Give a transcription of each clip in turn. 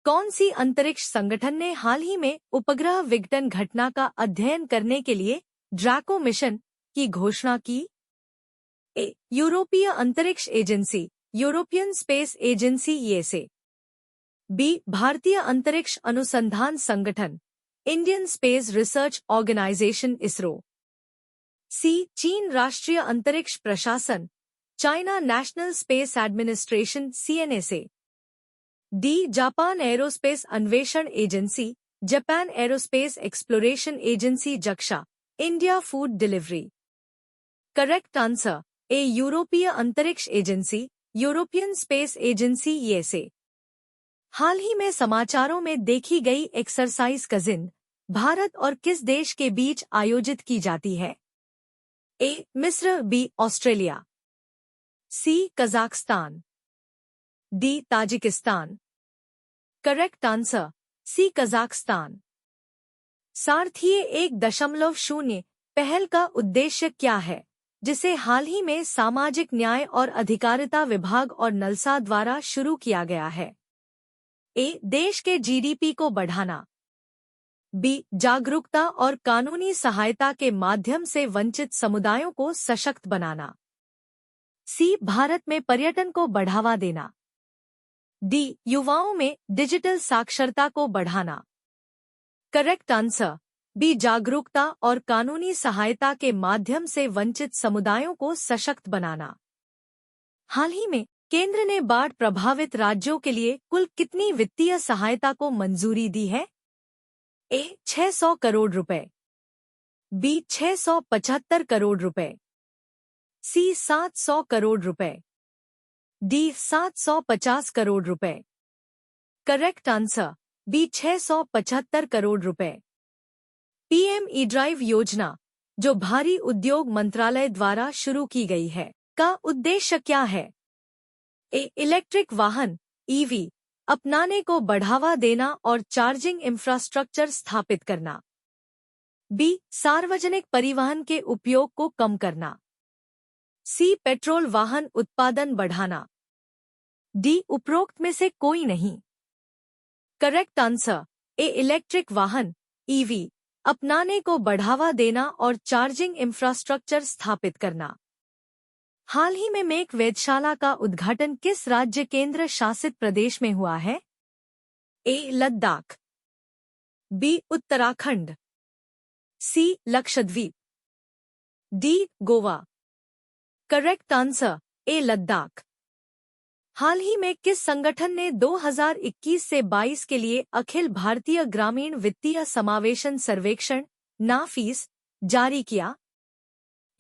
कौन सी अंतरिक्ष संगठन ने हाल ही में उपग्रह विघटन घटना का अध्ययन करने के लिए ड्रैको मिशन की घोषणा की? ए. यूरोपीय अंतरिक्ष agency European Space Agency USA. B. भारतीय अंतरिक्ष अनुसंधान संगठन Indian Space Research Organisation ISRO. C. चीन राष्ट्रीय अंतरिक्ष प्रशासन China National Space Administration CNSA. D. Japan aerospace अन्वेषण agency Japan Aerospace Exploration Agency JAXA India food delivery. Correct answer A. यूरोपीय अंतरिक्ष agency European Space Agency USA. हाल ही में समाचारों में देखी गई एक्सरसाइज कजिन भारत और किस देश के बीच आयोजित की जाती है? ए. मिस्र। B. Australia. C. Kazakhstan. D. Tajikistan. Correct answer C. Kazakhstan. सारथीय 1.0 पहल का उद्देश्य क्या है, जिसे हाल ही में सामाजिक न्याय और अधिकारिता विभाग और नलसा द्वारा शुरू किया गया है? ए. देश के जीडीपी को बढ़ाना। बी. जागरूकता और कानूनी सहायता के माध्यम से वंचित समुदायों को सशक्त बनाना। सी. भारत में पर्यटन को बढ़ावा देना। डी. युवाओं में डिजिटल साक्षरता को बढ़ाना। Correct answer B. जागरूकता और कानूनी सहायता के माध्यम से वंचित समुदायों को सशक्त बनाना। हाल ही में केंद्र ने बाढ़ प्रभावित राज्यों के लिए कुल कितनी वित्तीय सहायता को मंजूरी दी है? ए. 600 करोड़ रुपए। बी. 675 करोड़ रुपए। सी. 700 करोड़ रुपए। डी. 750 करोड़ रुपए। Correct answer B. 675 करोड़ रुपए। पीएम ई ड्राइव योजना, जो भारी उद्योग मंत्रालय द्वारा शुरू की गई है, का उद्देश्य क्या है? ए. इलेक्ट्रिक वाहन ईवी अपनाने को बढ़ावा देना और चार्जिंग इंफ्रास्ट्रक्चर स्थापित करना। बी. सार्वजनिक परिवहन के उपयोग को कम करना। सी. पेट्रोल वाहन उत्पादन बढ़ाना। डी. उपरोक्त में से कोई नहीं। करेक्ट आंसर ए. इलेक्ट्रिक वाहन ईवी अपनाने को बढ़ावा देना और चार्जिंग इंफ्रास्ट्रक्चर स्थापित करना। हाल ही में मेक वेधशाला का उद्घाटन किस राज्य केंद्र शासित प्रदेश में हुआ है? A. Ladakh. B. Uttarakhand. C. Lakshadweep. D. Goa. Correct answer A. Ladakh. हाल ही में किस संगठन ने 2021 से 22 के लिए अखिल भारतीय ग्रामीण वित्तीय समावेशन सर्वेक्षण नाफीस जारी किया?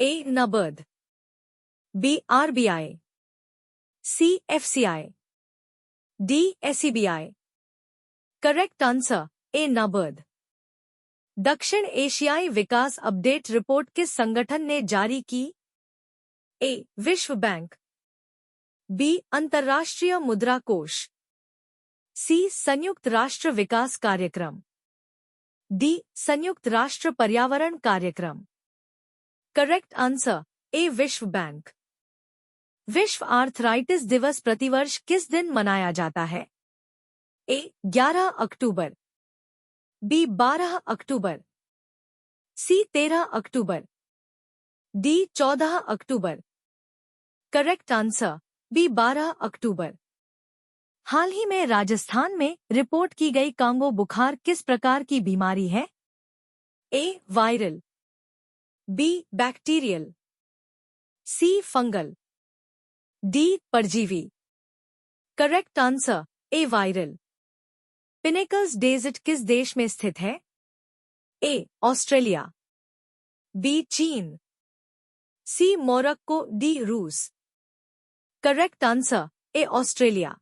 A. NABARD. B. RBI. C. FCI. D. SEBI. Correct answer A. NABARD. दक्षिण एशियाई विकास अपडेट रिपोर्ट किस संगठन ने जारी की? ए. विश्व बैंक। बी. अंतर्राष्ट्रीय मुद्रा कोष। सी. संयुक्त राष्ट्र विकास कार्यक्रम। डी. संयुक्त राष्ट्र पर्यावरण कार्यक्रम। करेक्ट आंसर ए. विश्व बैंक। विश्व आर्थराइटिस दिवस प्रतिवर्ष किस दिन मनाया जाता है? ए. 11 अक्टूबर। बी. 12 अक्टूबर। सी. 13 अक्टूबर। डी. 14 अक्टूबर। Correct answer B. 12 अक्टूबर। हाल ही में राजस्थान में रिपोर्ट की गई कांगो बुखार किस प्रकार की बीमारी है? A. Viral. B. Bacterial. C. Fungal. D. परजीवी। Correct answer A. Viral. Pinnacles Desert किस देश में स्थित है? ए. ऑस्ट्रेलिया। बी. चीन। सी. मोरक्को। डी. रूस। Correct answer A. ऑस्ट्रेलिया।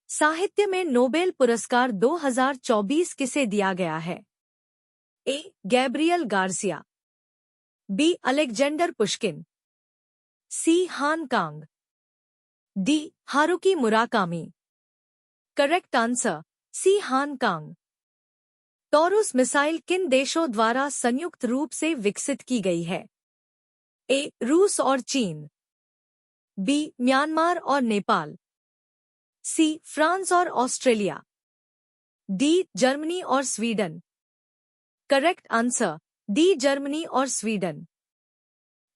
साहित्य में नोबेल पुरस्कार 2024 किसे दिया गया है? A. Gabriel Garcia. B. Alexander Pushkin. C. Han Kang. D. Haruki Murakami. Correct answer C. Han Kang. टॉरुस missile किन देशों द्वारा संयुक्त रूप से विकसित की गई है? ए. रूस और चीन। बी. म्यांमार और नेपाल। सी. फ्रांस और ऑस्ट्रेलिया। डी जर्मनी और Sweden. Correct answer D Germany और स्वीडन।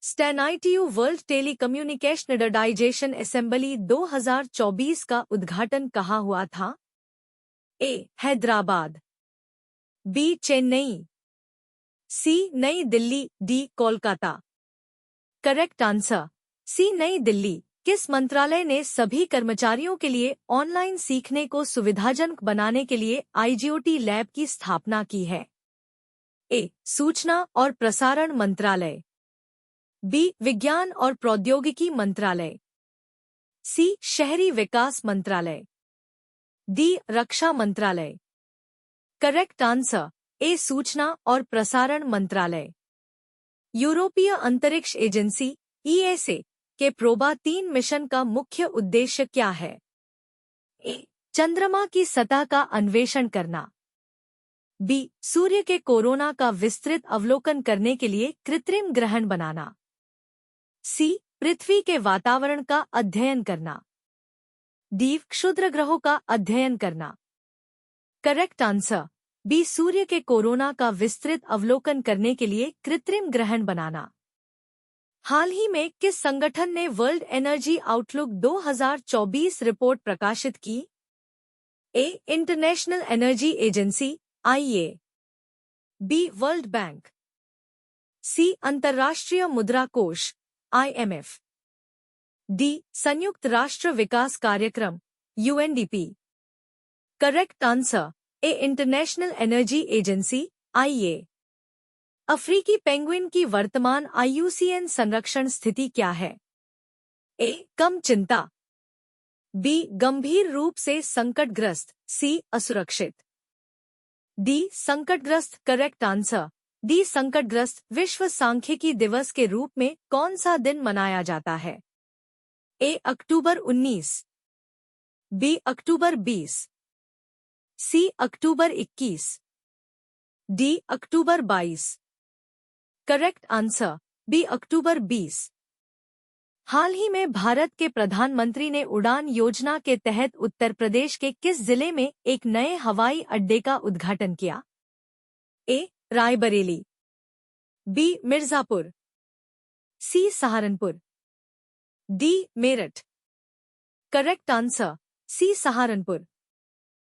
स्टैनाइटीयू वर्ल्ड टेलीकम्युनिकेशन स्टैंडर्डाइजेशन असेंबली 2024 का उद्घाटन कहाँ हुआ था? A Hyderabad, B Chennai, C New Delhi, D Kolkata. Correct answer C New Delhi. किस मंत्रालय ने सभी कर्मचारियों के लिए ऑनलाइन सीखने को सुविधाजनक बनाने के लिए आईजीओटी लैब की स्थापना की है? ए सूचना और प्रसारण मंत्रालय, बी विज्ञान और प्रौद्योगिकी मंत्रालय, सी शहरी विकास मंत्रालय, डी रक्षा मंत्रालय। करेक्ट आंसर ए सूचना और प्रसारण मंत्रालय। यूरोपीय अंतरिक्ष एजेंसी ईएसए के प्रोबा 3 मिशन का मुख्य उद्देश्य क्या है? ए चंद्रमा की सतह का अन्वेषण करना, बी सूर्य के कोरोना का विस्तृत अवलोकन करने के लिए कृत्रिम ग्रहण बनाना, सी पृथ्वी के वातावरण का अध्ययन करना, डी क्षुद्र ग्रहों का अध्ययन करना। करेक्ट आंसर बी सूर्य के कोरोना का विस्तृत अवलोकन करने के लिए कृत्रिम ग्रहण बनाना। हाल ही में किस संगठन ने वर्ल्ड एनर्जी आउटलुक 2024 रिपोर्ट प्रकाशित की? A International Energy Agency IEA, B World Bank, C अंतर्राष्ट्रीय मुद्रा कोष आईएमएफ, डी संयुक्त राष्ट्र विकास कार्यक्रम UNDP. Correct answer A International Energy Agency IEA. अफ्रीकी पेंगुइन की वर्तमान आईयूसीएन संरक्षण स्थिति क्या है? ए कम चिंता, बी गंभीर रूप से संकटग्रस्त, सी असुरक्षित, डी संकटग्रस्त। करेक्ट आंसर डी संकटग्रस्त। विश्व सांख्यिकी दिवस के रूप में कौन सा दिन मनाया जाता है? ए अक्टूबर 19, बी अक्टूबर 20, सी अक्टूबर 21, डी अक्टूबर 22। करेक्ट आंसर बी अक्टूबर 20। हाल ही में भारत के प्रधानमंत्री ने उड़ान योजना के तहत उत्तर प्रदेश के किस जिले में एक नए हवाई अड्डे का उद्घाटन किया? A Raebareli, B Mirzapur, C Saharanpur, D Meerut. Correct answer C Saharanpur.